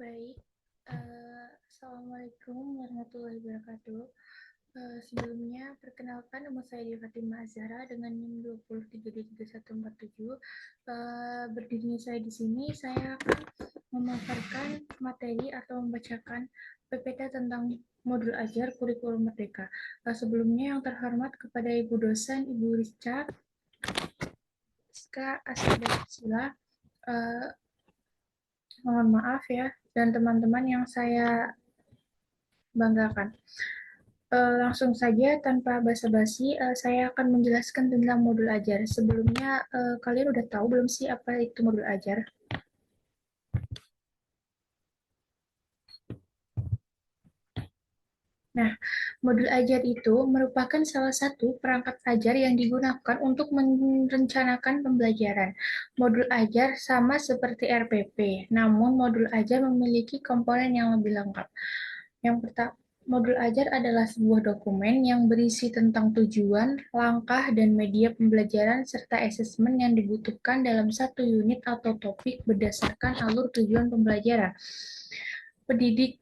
Baik, Assalamualaikum warahmatullahi wabarakatuh. Sebelumnya, perkenalkan nama saya Dia Fatimah Azhara dengan NIM 20333147. Berdirinya saya di sini, saya akan memaparkan materi atau membacakan PPT tentang modul ajar kurikulum merdeka. Sebelumnya, yang terhormat kepada Ibu dosen, Ibu Rizka Asyidah. Mohon maaf ya, dan teman-teman yang saya banggakan. Langsung saja tanpa basa-basi, saya akan menjelaskan tentang modul ajar. Sebelumnya, kalian udah tahu belum sih apa itu modul ajar? Nah, modul ajar itu merupakan salah satu perangkat ajar yang digunakan untuk merencanakan pembelajaran. Modul ajar sama seperti RPP, namun modul ajar memiliki komponen yang lebih lengkap. Yang pertama, modul ajar adalah sebuah dokumen yang berisi tentang tujuan, langkah, dan media pembelajaran serta asesmen yang dibutuhkan dalam satu unit atau topik berdasarkan alur tujuan pembelajaran. Pendidik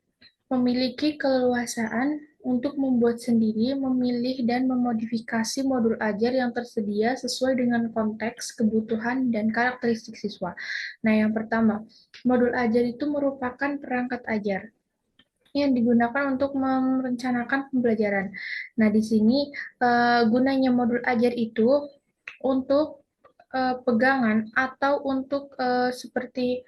memiliki keleluasaan untuk membuat sendiri, memilih, dan memodifikasi modul ajar yang tersedia sesuai dengan konteks, kebutuhan, dan karakteristik siswa. Nah, yang pertama, modul ajar itu merupakan perangkat ajar yang digunakan untuk merencanakan pembelajaran. Nah, di sini gunanya modul ajar itu untuk pegangan atau untuk seperti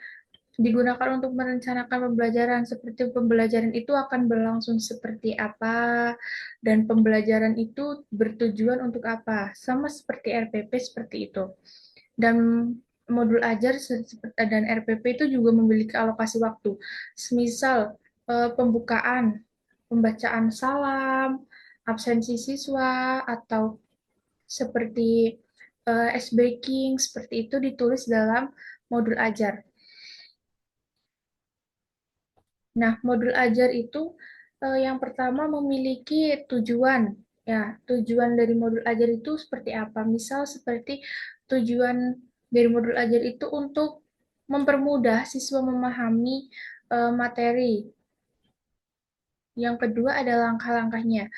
digunakan untuk merencanakan pembelajaran, seperti pembelajaran itu akan berlangsung seperti apa, dan pembelajaran itu bertujuan untuk apa, sama seperti RPP seperti itu. Dan modul ajar dan RPP itu juga memiliki alokasi waktu. Semisal pembukaan, pembacaan salam, absensi siswa, atau seperti ice breaking, seperti itu ditulis dalam modul ajar. Nah, modul ajar itu yang pertama memiliki tujuan. Ya, tujuan dari modul ajar itu seperti apa? Misal seperti tujuan dari modul ajar itu untuk mempermudah siswa memahami materi. Yang kedua ada langkah-langkahnya.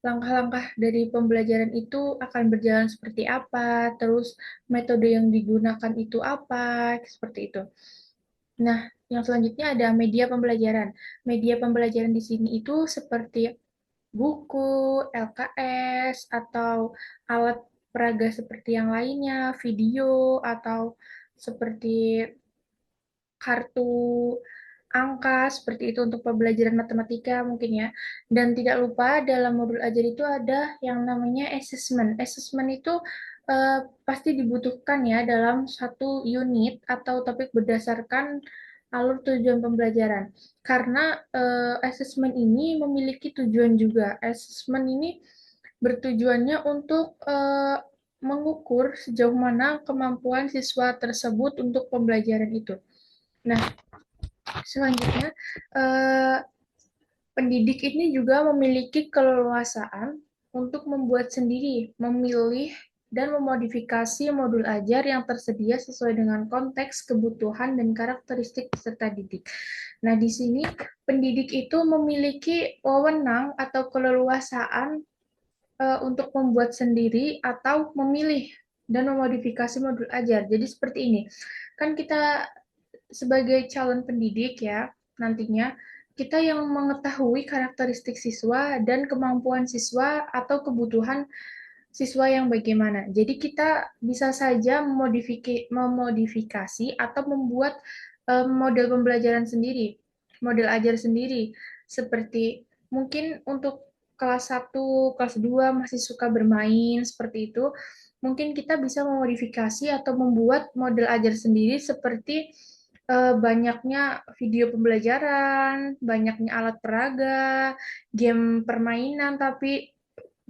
Langkah-langkah dari pembelajaran itu akan berjalan seperti apa, terus metode yang digunakan itu apa, seperti itu. Nah, yang selanjutnya ada media pembelajaran. Media pembelajaran di sini itu seperti buku, LKS, atau alat peraga seperti yang lainnya, video, atau seperti kartu angka, seperti itu untuk pembelajaran matematika mungkin ya. Dan tidak lupa dalam modul ajar itu ada yang namanya assessment. Assessment itu pasti dibutuhkan ya dalam satu unit atau topik berdasarkan alur tujuan pembelajaran. Karena assessment ini memiliki tujuan juga. Assessment ini bertujuannya untuk mengukur sejauh mana kemampuan siswa tersebut untuk pembelajaran itu. Nah, selanjutnya, eh, pendidik ini juga memiliki keleluasaan untuk membuat sendiri, memilih, dan memodifikasi modul ajar yang tersedia sesuai dengan konteks, kebutuhan, dan karakteristik peserta didik. Nah, di sini pendidik itu memiliki wewenang atau keleluasaan untuk membuat sendiri atau memilih dan memodifikasi modul ajar. Jadi seperti ini. Kan kita sebagai calon pendidik ya, nantinya kita yang mengetahui karakteristik siswa dan kemampuan siswa atau kebutuhan siswa yang bagaimana. Jadi kita bisa saja memodifikasi atau membuat model pembelajaran sendiri, model ajar sendiri. Seperti mungkin untuk kelas 1, kelas 2 masih suka bermain seperti itu. Mungkin kita bisa memodifikasi atau membuat model ajar sendiri seperti banyaknya video pembelajaran, banyaknya alat peraga, game permainan, tapi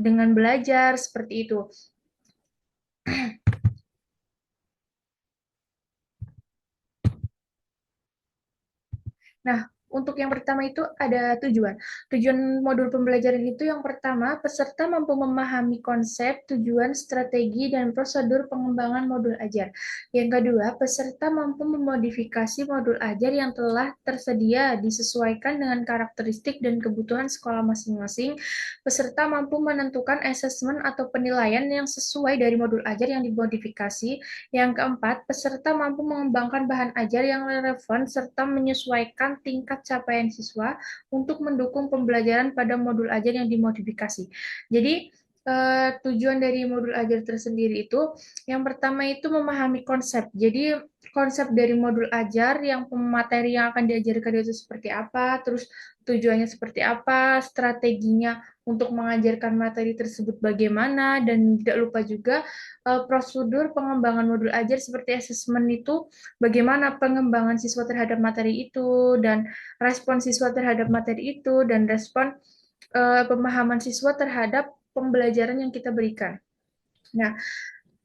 dengan belajar seperti itu. Nah, untuk yang pertama itu ada tujuan. Tujuan modul pembelajaran itu yang pertama, peserta mampu memahami konsep, tujuan, strategi, dan prosedur pengembangan modul ajar. Yang kedua, peserta mampu memodifikasi modul ajar yang telah tersedia disesuaikan dengan karakteristik dan kebutuhan sekolah masing-masing. Peserta mampu menentukan asesmen atau penilaian yang sesuai dari modul ajar yang dimodifikasi. Yang keempat, peserta mampu mengembangkan bahan ajar yang relevan serta menyesuaikan tingkat capaian siswa untuk mendukung pembelajaran pada modul ajar yang dimodifikasi. Jadi, tujuan dari modul ajar tersendiri itu, yang pertama itu memahami konsep. Jadi, konsep dari modul ajar, yang materi yang akan diajarkan itu seperti apa, terus tujuannya seperti apa, strateginya untuk mengajarkan materi tersebut bagaimana, dan tidak lupa juga prosedur pengembangan modul ajar seperti asesmen itu, bagaimana pengembangan siswa terhadap materi itu, dan respon siswa terhadap materi itu, dan respon pemahaman siswa terhadap pembelajaran yang kita berikan. Nah,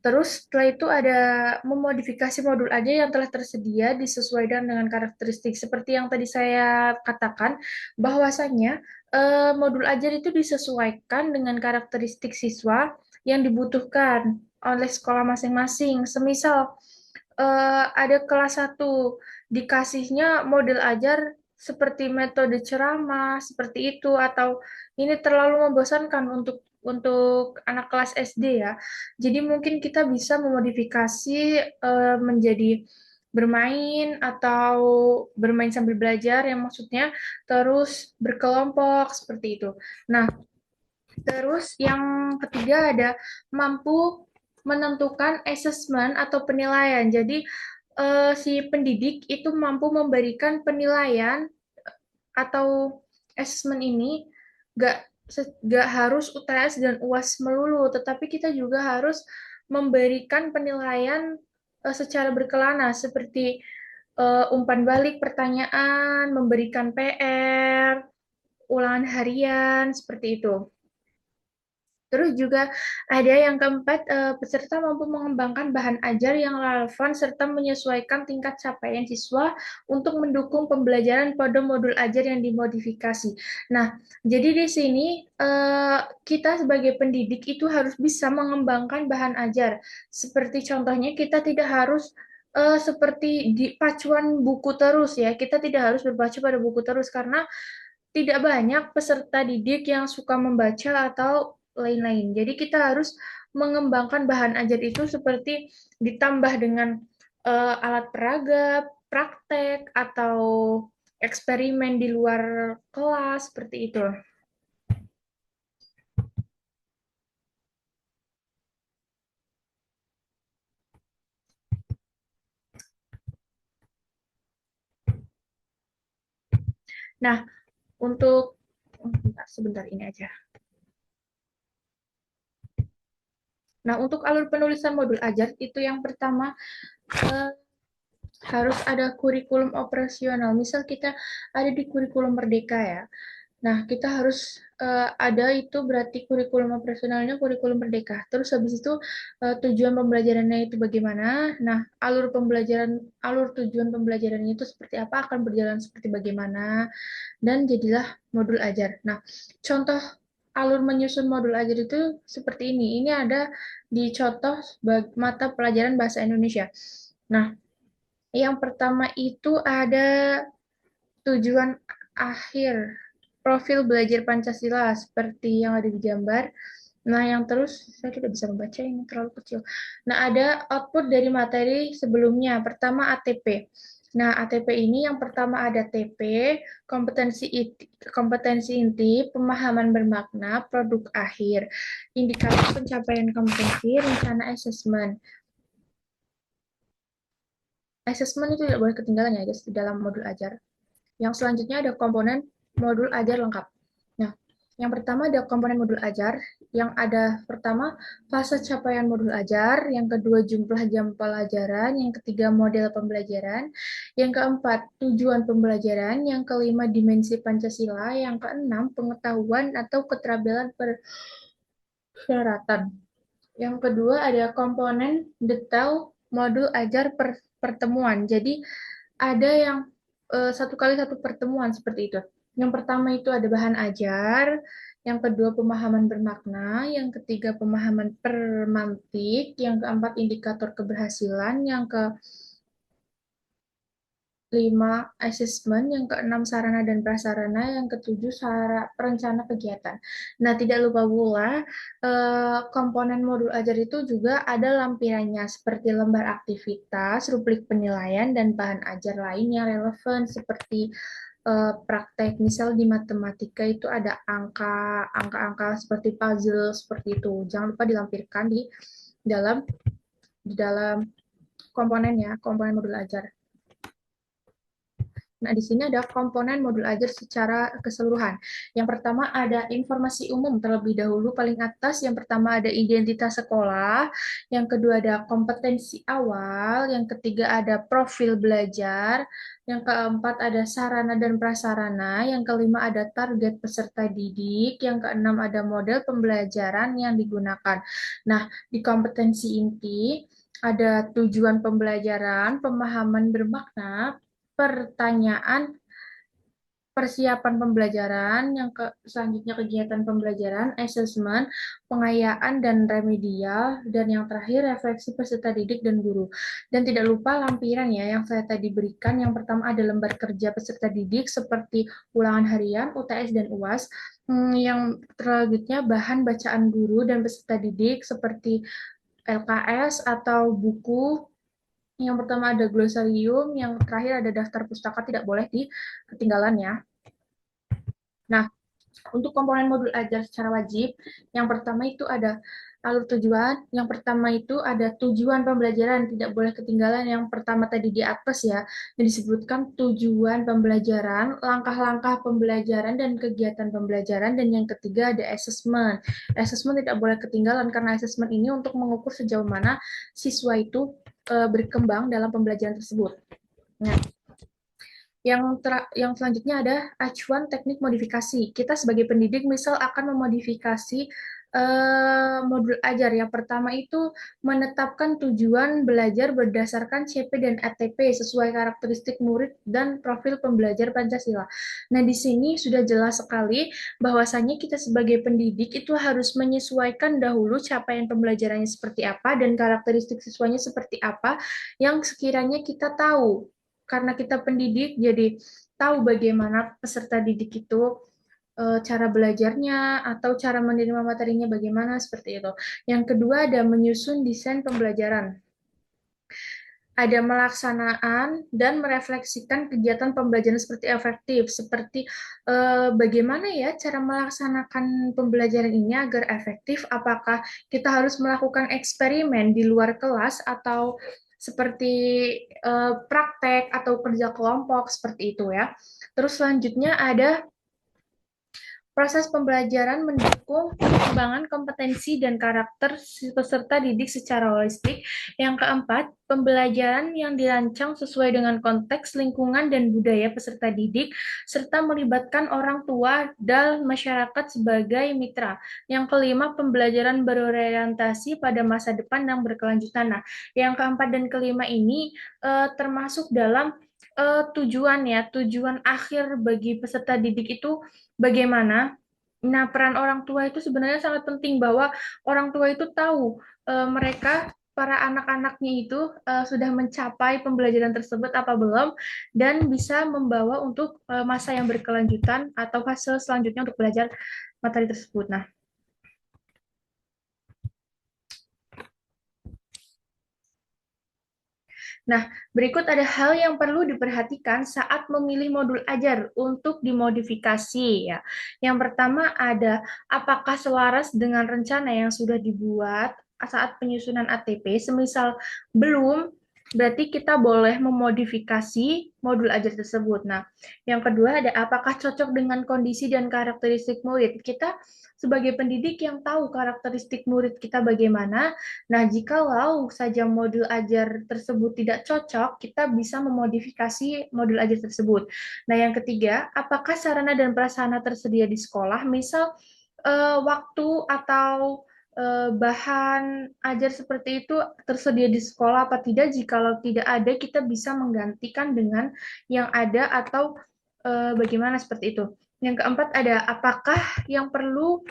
terus setelah itu ada memodifikasi modul aja yang telah tersedia disesuaikan dengan karakteristik. Seperti yang tadi saya katakan, bahwasanya modul ajar itu disesuaikan dengan karakteristik siswa yang dibutuhkan oleh sekolah masing-masing. Semisal ada kelas satu dikasihnya model ajar seperti metode ceramah, seperti itu, atau ini terlalu membosankan untuk anak kelas SD ya. Jadi mungkin kita bisa memodifikasi menjadi bermain atau bermain sambil belajar yang maksudnya terus berkelompok seperti itu. Nah, terus yang ketiga ada mampu menentukan asesmen atau penilaian. Jadi si pendidik itu mampu memberikan penilaian atau asesmen ini gak gak harus UTS dan UAS melulu, tetapi kita juga harus memberikan penilaian secara berkelana seperti umpan balik pertanyaan, memberikan PR, ulangan harian seperti itu. Terus juga ada yang keempat, peserta mampu mengembangkan bahan ajar yang relevan serta menyesuaikan tingkat capaian siswa untuk mendukung pembelajaran pada modul ajar yang dimodifikasi. Nah, jadi di sini kita sebagai pendidik itu harus bisa mengembangkan bahan ajar. Seperti contohnya kita tidak harus seperti di pacuan buku terus ya. Kita tidak harus berbaca pada buku terus karena tidak banyak peserta didik yang suka membaca atau lain-lain. Jadi kita harus mengembangkan bahan ajar itu seperti ditambah dengan alat peraga, praktek, atau eksperimen di luar kelas, seperti itu. Nah, untuk sebentar ini aja. Nah, untuk alur penulisan modul ajar itu yang pertama eh, harus ada kurikulum operasional. Misal kita ada di kurikulum Merdeka ya. Nah, kita harus ada itu berarti kurikulum operasionalnya kurikulum Merdeka. Terus habis itu tujuan pembelajarannya itu bagaimana? Nah, alur tujuan pembelajarannya itu seperti apa, akan berjalan seperti bagaimana, dan jadilah modul ajar. Nah, contoh alur menyusun modul ajar itu seperti ini. Ini ada di contoh mata pelajaran bahasa Indonesia. Nah, yang pertama itu ada tujuan akhir profil belajar Pancasila seperti yang ada di gambar. Nah, yang terus saya tidak bisa membaca ini terlalu kecil. Nah, ada output dari materi sebelumnya. Pertama ATP. Nah, ATP ini yang pertama ada TP, kompetensi inti, pemahaman bermakna, produk akhir, indikator pencapaian kompetensi, rencana asesmen. Asesmen itu tidak boleh ketinggalan ya guys di dalam modul ajar. Yang selanjutnya ada komponen modul ajar lengkap. Nah, yang pertama ada komponen modul ajar, yang ada pertama fase capaian modul ajar, yang kedua jumlah jam pelajaran, yang ketiga model pembelajaran, yang keempat tujuan pembelajaran, yang kelima dimensi Pancasila, yang keenam pengetahuan atau keterampilan persyaratan. Yang kedua ada komponen detail modul ajar pertemuan. Jadi ada yang satu kali satu pertemuan seperti itu. Yang pertama itu ada bahan ajar, yang kedua pemahaman bermakna, yang ketiga pemahaman permantik, yang keempat indikator keberhasilan, yang kelima asesmen, yang keenam sarana dan prasarana, yang ketujuh perencana kegiatan. Nah, tidak lupa pula komponen modul ajar itu juga ada lampirannya seperti lembar aktivitas, rubrik penilaian, dan bahan ajar lain yang relevan seperti praktek. Misal di matematika itu ada angka-angka seperti puzzle seperti itu. Jangan lupa dilampirkan dalam di dalam komponennya, komponen modul ajar. Nah, di sini ada komponen modul ajar secara keseluruhan. Yang pertama ada informasi umum terlebih dahulu, paling atas. Yang pertama ada identitas sekolah. Yang kedua ada kompetensi awal. Yang ketiga ada profil belajar. Yang keempat ada sarana dan prasarana. Yang kelima ada target peserta didik. Yang keenam ada model pembelajaran yang digunakan. Nah, di kompetensi inti ada tujuan pembelajaran, pemahaman bermakna, pertanyaan, persiapan pembelajaran, yang selanjutnya kegiatan pembelajaran, assessment, pengayaan dan remedial, dan yang terakhir refleksi peserta didik dan guru. Dan tidak lupa lampiran ya yang saya tadi berikan. Yang pertama ada lembar kerja peserta didik seperti ulangan harian, UTS dan UAS. Yang selanjutnya bahan bacaan guru dan peserta didik seperti LKS atau buku. Yang pertama ada glosarium, yang terakhir ada daftar pustaka, tidak boleh ketinggalan ya. Nah, untuk komponen modul ajar secara wajib, yang pertama itu ada alur tujuan, yang pertama itu ada tujuan pembelajaran, tidak boleh ketinggalan yang pertama tadi di atas ya, yang disebutkan tujuan pembelajaran, langkah-langkah pembelajaran dan kegiatan pembelajaran, dan yang ketiga ada assessment. Assessment tidak boleh ketinggalan karena assessment ini untuk mengukur sejauh mana siswa itu berkembang dalam pembelajaran tersebut. Nah, yang selanjutnya ada acuan teknik modifikasi. Kita sebagai pendidik misal akan memodifikasi modul ajar. Yang pertama itu menetapkan tujuan belajar berdasarkan CP dan ATP sesuai karakteristik murid dan profil pembelajar Pancasila. Nah, di sini sudah jelas sekali bahwasannya kita sebagai pendidik itu harus menyesuaikan dahulu capaian pembelajarannya seperti apa dan karakteristik siswanya seperti apa yang sekiranya kita tahu karena kita pendidik, jadi tahu bagaimana peserta didik itu cara belajarnya atau cara menerima materinya bagaimana seperti itu. Yang kedua ada menyusun desain pembelajaran. Ada melaksanaan dan merefleksikan kegiatan pembelajaran seperti efektif, seperti bagaimana ya cara melaksanakan pembelajaran ini agar efektif, apakah kita harus melakukan eksperimen di luar kelas atau seperti praktek atau kerja kelompok seperti itu ya. Terus selanjutnya ada proses pembelajaran mendukung pengembangan kompetensi dan karakter peserta didik secara holistik. Yang keempat, pembelajaran yang dirancang sesuai dengan konteks, lingkungan, dan budaya peserta didik, serta melibatkan orang tua dan masyarakat sebagai mitra. Yang kelima, pembelajaran berorientasi pada masa depan yang berkelanjutan. Nah, yang keempat dan kelima ini termasuk dalam tujuan ya, tujuan akhir bagi peserta didik itu bagaimana. Nah, peran orang tua itu sebenarnya sangat penting bahwa orang tua itu tahu mereka para anak-anaknya itu sudah mencapai pembelajaran tersebut apa belum dan bisa membawa untuk masa yang berkelanjutan atau fase selanjutnya untuk belajar materi tersebut. Nah, berikut ada hal yang perlu diperhatikan saat memilih modul ajar untuk dimodifikasi ya. Yang pertama ada apakah selaras dengan rencana yang sudah dibuat saat penyusunan ATP, semisal belum, berarti kita boleh memodifikasi modul ajar tersebut. Nah, yang kedua ada apakah cocok dengan kondisi dan karakteristik murid. Kita sebagai pendidik yang tahu karakteristik murid kita bagaimana. Nah, jikalau saja modul ajar tersebut tidak cocok, kita bisa memodifikasi modul ajar tersebut. Nah, yang ketiga, apakah sarana dan prasarana tersedia di sekolah, misal waktu atau bahan ajar seperti itu tersedia di sekolah apa tidak. Jikalau tidak ada, kita bisa menggantikan dengan yang ada atau bagaimana seperti itu. Yang keempat ada apakah yang perlu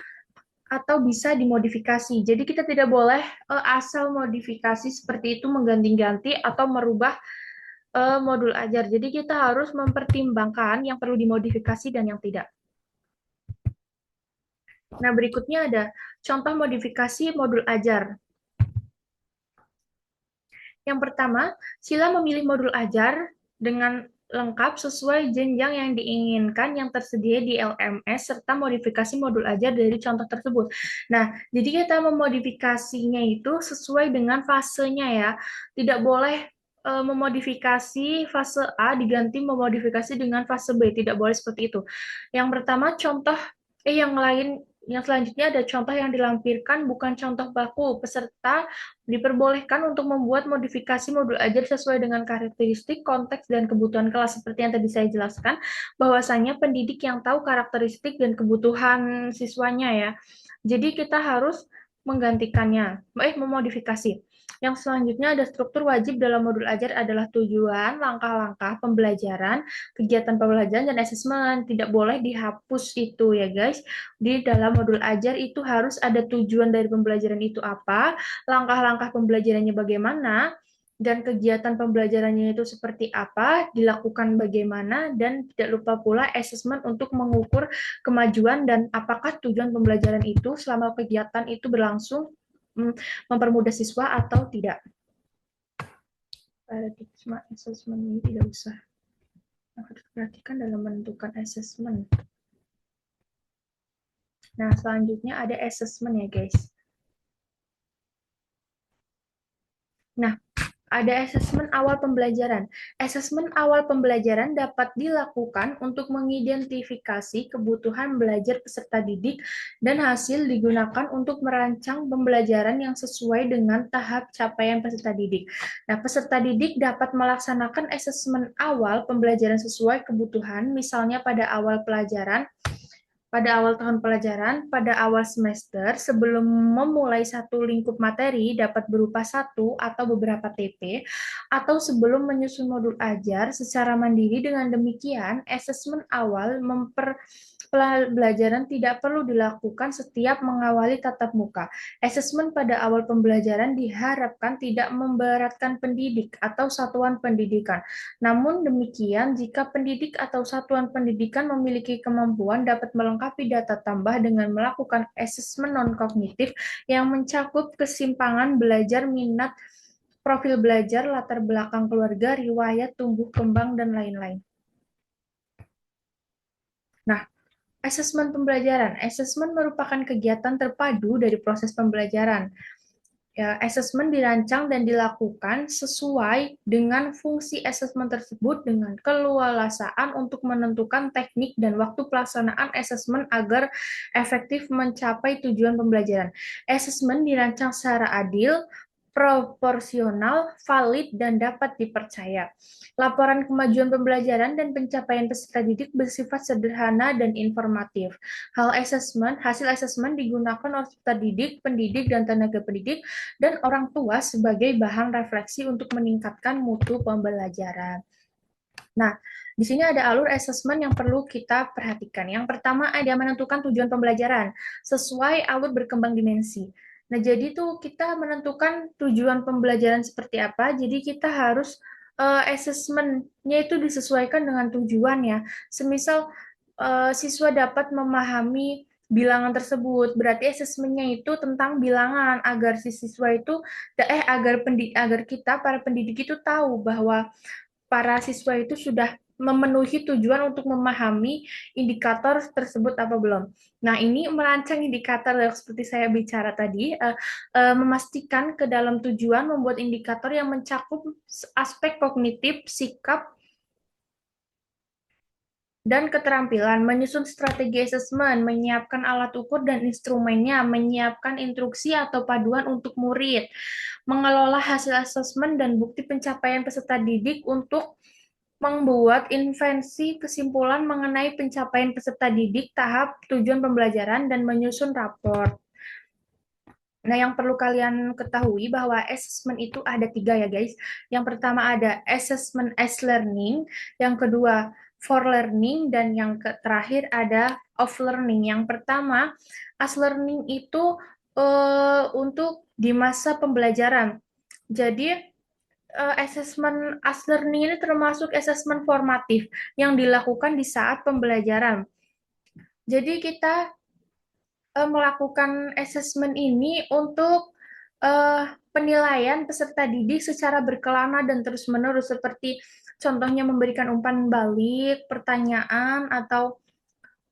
atau bisa dimodifikasi. Jadi kita tidak boleh asal modifikasi seperti itu mengganti-ganti atau merubah modul ajar. Jadi kita harus mempertimbangkan yang perlu dimodifikasi dan yang tidak. Nah, berikutnya ada contoh modifikasi modul ajar. Yang pertama, sila memilih modul ajar dengan lengkap sesuai jenjang yang diinginkan yang tersedia di LMS serta modifikasi modul ajar dari contoh tersebut. Nah, jadi kita memodifikasinya itu sesuai dengan fasenya ya. Tidak boleh memodifikasi fase A diganti memodifikasi dengan fase B. Tidak boleh seperti itu. Yang pertama contoh yang selanjutnya ada contoh yang dilampirkan bukan contoh baku. Peserta diperbolehkan untuk membuat modifikasi modul ajar sesuai dengan karakteristik, konteks, dan kebutuhan kelas. Seperti yang tadi saya jelaskan, bahwasanya pendidik yang tahu karakteristik dan kebutuhan siswanya ya. Jadi kita harus menggantikannya, memodifikasi. Yang selanjutnya ada struktur wajib dalam modul ajar adalah tujuan, langkah-langkah pembelajaran, kegiatan pembelajaran, dan asesmen. Tidak boleh dihapus itu ya guys. Di dalam modul ajar itu harus ada tujuan dari pembelajaran itu apa, langkah-langkah pembelajarannya bagaimana, dan kegiatan pembelajarannya itu seperti apa, dilakukan bagaimana, dan tidak lupa pula asesmen untuk mengukur kemajuan dan apakah tujuan pembelajaran itu selama kegiatan itu berlangsung mempermudah siswa atau tidak. Paradigma asesmen ini tidak usah harus diperhatikan dalam menentukan asesmen. Nah, selanjutnya ada asesmen ya guys. Nah, ada asesmen awal pembelajaran. Asesmen awal pembelajaran dapat dilakukan untuk mengidentifikasi kebutuhan belajar peserta didik dan hasil digunakan untuk merancang pembelajaran yang sesuai dengan tahap capaian peserta didik. Nah, peserta didik dapat melaksanakan asesmen awal pembelajaran sesuai kebutuhan, misalnya pada awal pelajaran, pada awal tahun pelajaran, pada awal semester, sebelum memulai satu lingkup materi dapat berupa satu atau beberapa TP, atau sebelum menyusun modul ajar secara mandiri. Dengan demikian, asesmen awal pembelajaran tidak perlu dilakukan setiap mengawali tatap muka. Asesmen pada awal pembelajaran diharapkan tidak memberatkan pendidik atau satuan pendidikan. Namun demikian, jika pendidik atau satuan pendidikan memiliki kemampuan dapat melengkapi data tambah dengan melakukan asesmen non-kognitif yang mencakup kesimpangan belajar, minat, profil belajar, latar belakang keluarga, riwayat tumbuh kembang, dan lain-lain. Nah, asesmen pembelajaran. Asesmen merupakan kegiatan terpadu dari proses pembelajaran. Ya, asesmen dirancang dan dilakukan sesuai dengan fungsi asesmen tersebut dengan keleluasaan untuk menentukan teknik dan waktu pelaksanaan asesmen agar efektif mencapai tujuan pembelajaran. Asesmen dirancang secara adil, proporsional, valid, dan dapat dipercaya. Laporan kemajuan pembelajaran dan pencapaian peserta didik bersifat sederhana dan informatif. Hasil asesmen digunakan oleh peserta didik, pendidik, dan tenaga pendidik dan orang tua sebagai bahan refleksi untuk meningkatkan mutu pembelajaran. Nah, di sini ada alur asesmen yang perlu kita perhatikan. Yang pertama ada menentukan tujuan pembelajaran sesuai alur berkembang dimensi. Nah, jadi tuh kita menentukan tujuan pembelajaran seperti apa. Jadi kita harus asesmennya itu disesuaikan dengan tujuan ya. Semisal siswa dapat memahami bilangan tersebut. Berarti asesmennya itu tentang bilangan agar si siswa itu agar kita para pendidik itu tahu bahwa para siswa itu sudah memenuhi tujuan untuk memahami indikator tersebut apa belum. Nah, ini merancang indikator seperti saya bicara tadi, memastikan ke dalam tujuan membuat indikator yang mencakup aspek kognitif, sikap, dan keterampilan, menyusun strategi asesmen, menyiapkan alat ukur dan instrumennya, menyiapkan instruksi atau paduan untuk murid, mengelola hasil asesmen dan bukti pencapaian peserta didik untuk membuat invensi kesimpulan mengenai pencapaian peserta didik tahap tujuan pembelajaran dan menyusun rapor. Nah, yang perlu kalian ketahui bahwa assessment itu ada tiga ya guys. Yang pertama ada assessment as learning, yang kedua for learning, dan yang terakhir ada off learning. Yang pertama, as learning itu untuk di masa pembelajaran. Jadi, assessment as learning ini termasuk assessment formatif yang dilakukan di saat pembelajaran. Jadi kita melakukan assessment ini untuk penilaian peserta didik secara berkelana dan terus-menerus, seperti contohnya memberikan umpan balik, pertanyaan, atau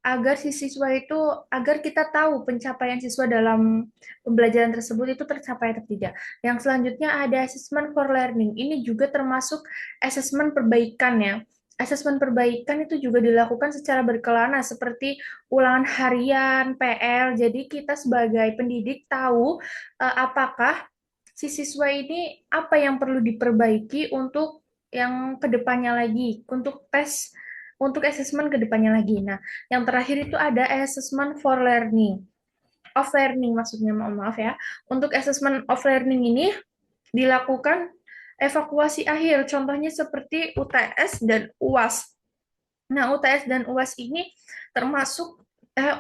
agar si siswa itu, agar kita tahu pencapaian siswa dalam pembelajaran tersebut itu tercapai atau tidak. Yang selanjutnya ada assessment for learning. Ini juga termasuk assessment perbaikan ya. Asesmen perbaikan itu juga dilakukan secara berkelana seperti ulangan harian, PR. Jadi kita sebagai pendidik tahu apakah si siswa ini apa yang perlu diperbaiki untuk yang kedepannya lagi, untuk tes, untuk asesmen kedepannya lagi. Nah, yang terakhir itu ada assessment for learning, of learning maksudnya, mohon maaf ya. Untuk assessment of learning ini dilakukan evakuasi akhir, contohnya seperti UTS dan UAS. Nah, UTS dan UAS ini termasuk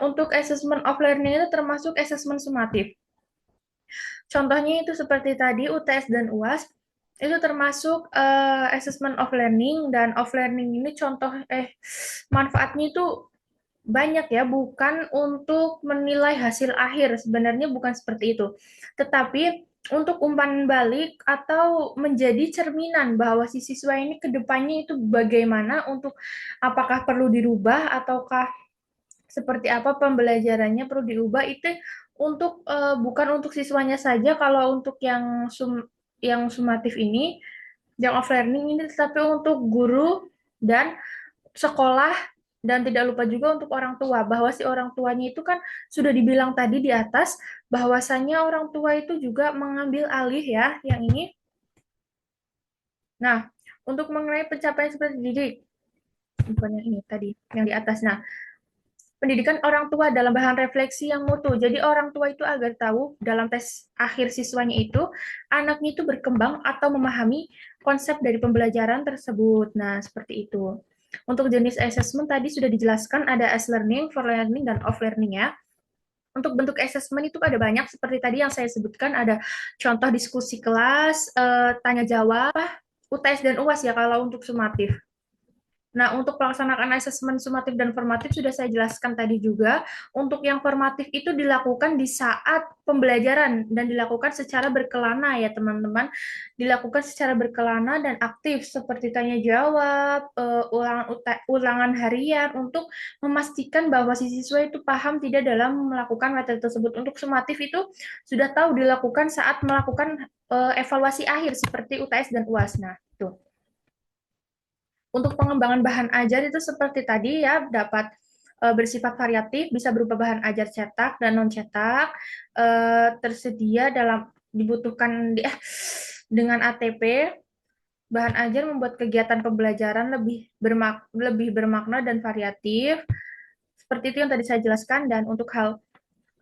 untuk assessment of learning itu termasuk assessment sumatif. Contohnya itu seperti tadi UTS dan UAS itu termasuk assessment of learning, dan of learning ini contoh manfaatnya itu banyak ya, bukan untuk menilai hasil akhir, sebenarnya bukan seperti itu. Tetapi untuk umpan balik atau menjadi cerminan bahwa si siswa ini ke depannya itu bagaimana, untuk apakah perlu dirubah ataukah seperti apa pembelajarannya perlu diubah, itu untuk bukan untuk siswanya saja kalau untuk yang sumatif ini, yang off learning ini, tetapi untuk guru dan sekolah, dan tidak lupa juga untuk orang tua, bahwa si orang tuanya itu kan sudah dibilang tadi di atas bahwasannya orang tua itu juga mengambil alih ya yang ini. Nah, untuk mengenai pencapaian seperti didik, bukan yang ini tadi, yang di atas. Nah, pendidikan orang tua dalam bahan refleksi yang mutu. Jadi orang tua itu agar tahu dalam tes akhir siswanya itu, anaknya itu berkembang atau memahami konsep dari pembelajaran tersebut. Nah, seperti itu. Untuk jenis assessment tadi sudah dijelaskan, ada as learning, for learning, dan off learning ya. Untuk bentuk assessment itu ada banyak, seperti tadi yang saya sebutkan, ada contoh diskusi kelas, tanya jawab, UTS dan UAS ya kalau untuk sumatif. Nah, untuk pelaksanaan asesmen sumatif dan formatif sudah saya jelaskan tadi juga. Untuk yang formatif itu dilakukan di saat pembelajaran dan dilakukan secara berkelana ya teman-teman. Dilakukan secara berkelana dan aktif seperti tanya jawab, ulangan harian, untuk memastikan bahwa si siswa itu paham tidak dalam melakukan materi tersebut. Untuk sumatif itu sudah tahu dilakukan saat melakukan evaluasi akhir seperti UTS dan UAS. Nah, itu. Untuk pengembangan bahan ajar itu seperti tadi ya, dapat bersifat variatif, bisa berupa bahan ajar cetak dan non cetak, tersedia dalam dibutuhkan dengan ATP. Bahan ajar membuat kegiatan pembelajaran lebih bermakna dan variatif. Seperti itu yang tadi saya jelaskan. Dan untuk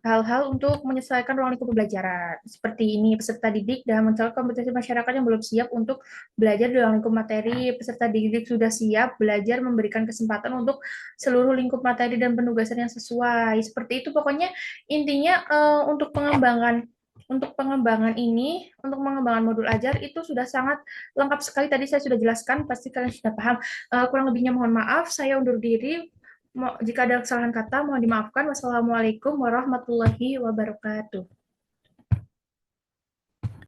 hal-hal untuk menyesuaikan ruang lingkup pembelajaran. Seperti ini, peserta didik dan mencari kompetensi masyarakat yang belum siap untuk belajar di ruang lingkup materi. Peserta didik sudah siap belajar, memberikan kesempatan untuk seluruh lingkup materi dan penugasan yang sesuai. Seperti itu pokoknya intinya untuk pengembangan modul ajar itu sudah sangat lengkap sekali. Tadi saya sudah jelaskan, pasti kalian sudah paham. Kurang lebihnya mohon maaf, saya undur diri. Jika ada kesalahan kata, mohon dimaafkan. Wassalamualaikum warahmatullahi wabarakatuh.